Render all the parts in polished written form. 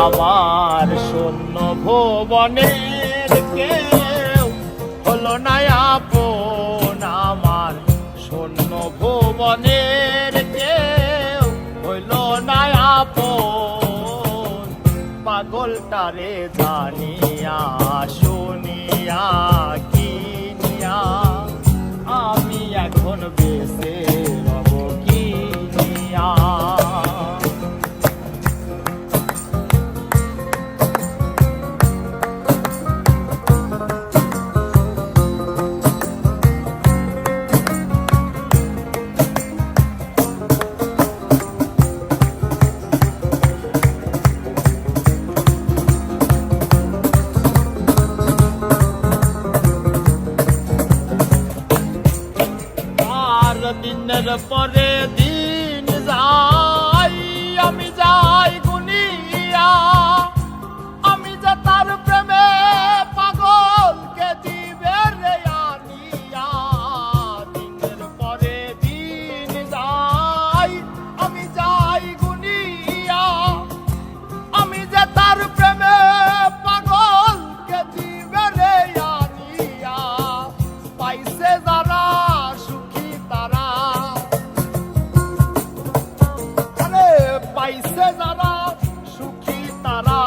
আমার শূন্য ভুবনের কেউ হলো না আপন, আমার শূন্য ভুবনের কেউ হইল না আপন। পাগলটারে জানিয়া শুনিয়া কিনিয়া আমি এখন বেঁচে রব কিনিয়া। দিনের পরে দিন যাই, আমি যাই গুনিয়া, আমি যে তার প্রেমে পাগলকে দিবে রে আনিয়া। দিনের পরে দিন যাই, আমি যাই গুনিয়া, আমি যে তার প্রেমে পাগলকে দিবে রে আনিয়া। পাইছে যারা পাইছে যারা সুখী তারা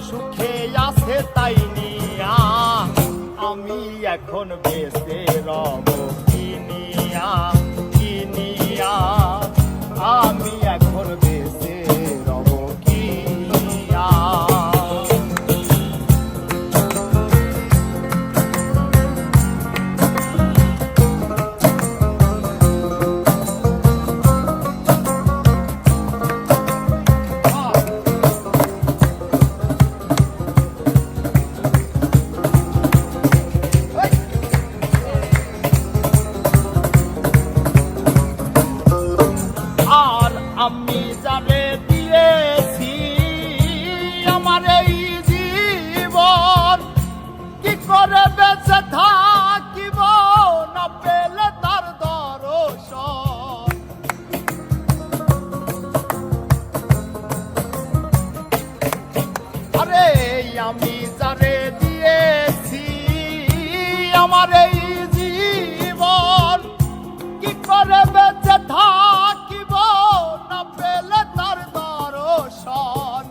সুখে আছে তাই নিয়া, আমি এখন বেঁচে রব কিনিয়া কিনিয়া, আমি এখন বেঁচে রব কিনিয়া। আমি যারে দিয়েছি আমার এই জীবন, কি করে বেঁচে থাকিব না পেলে তার দর্শন। আরে আমি যারে দিয়েছি আমার এই জীবন, কি করে বেঁচে থাকিব না পেলে তার দর্শন।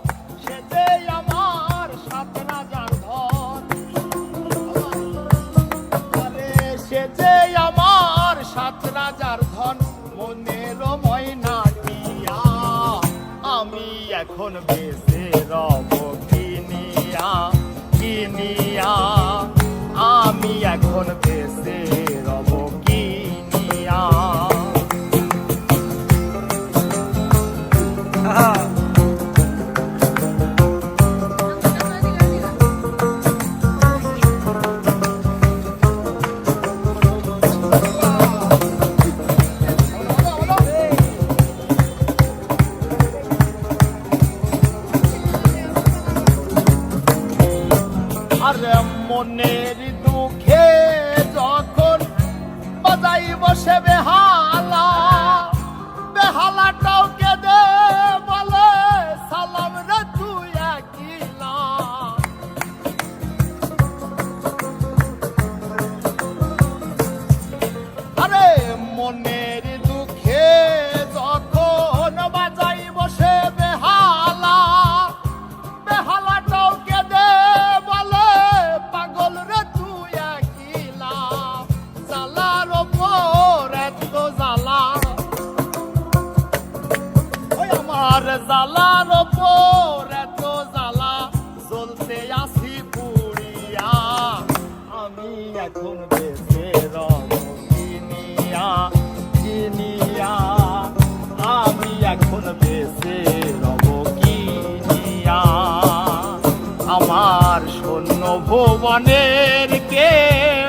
সে যে আমার 7 রাজার ধন, আরে সে যে আমার 7 রাজার ধন, মনের ময়না দিয়া আমি এখন বেঁচে রব কিনিয়া কিনিয়া, আমি এখন বেঁচে রব কিনিয়া। আরে মনের দুঃখে যখন বাজাই বসে বেহালা, বেহালাটাও কেঁদে বলে সালাম রে তুই একলা। আরে মনের দুঃখে যখন বাজাই বসে বেহালা, বেহালাটাও কেঁদে বলে পাগল রে তুই একলা। জ্বালার ওপর এত জ্বালা, ওই আমার জ্বালার ওপর এত জ্বালা, জ্বলতে আসি পুড়িয়া, আমি এখন বেঁচে রব কিনিয়া কিনিয়া, আমি এখন বেঁচে রব কিনিয়া। আমার শূন্য ভুবনের কেউ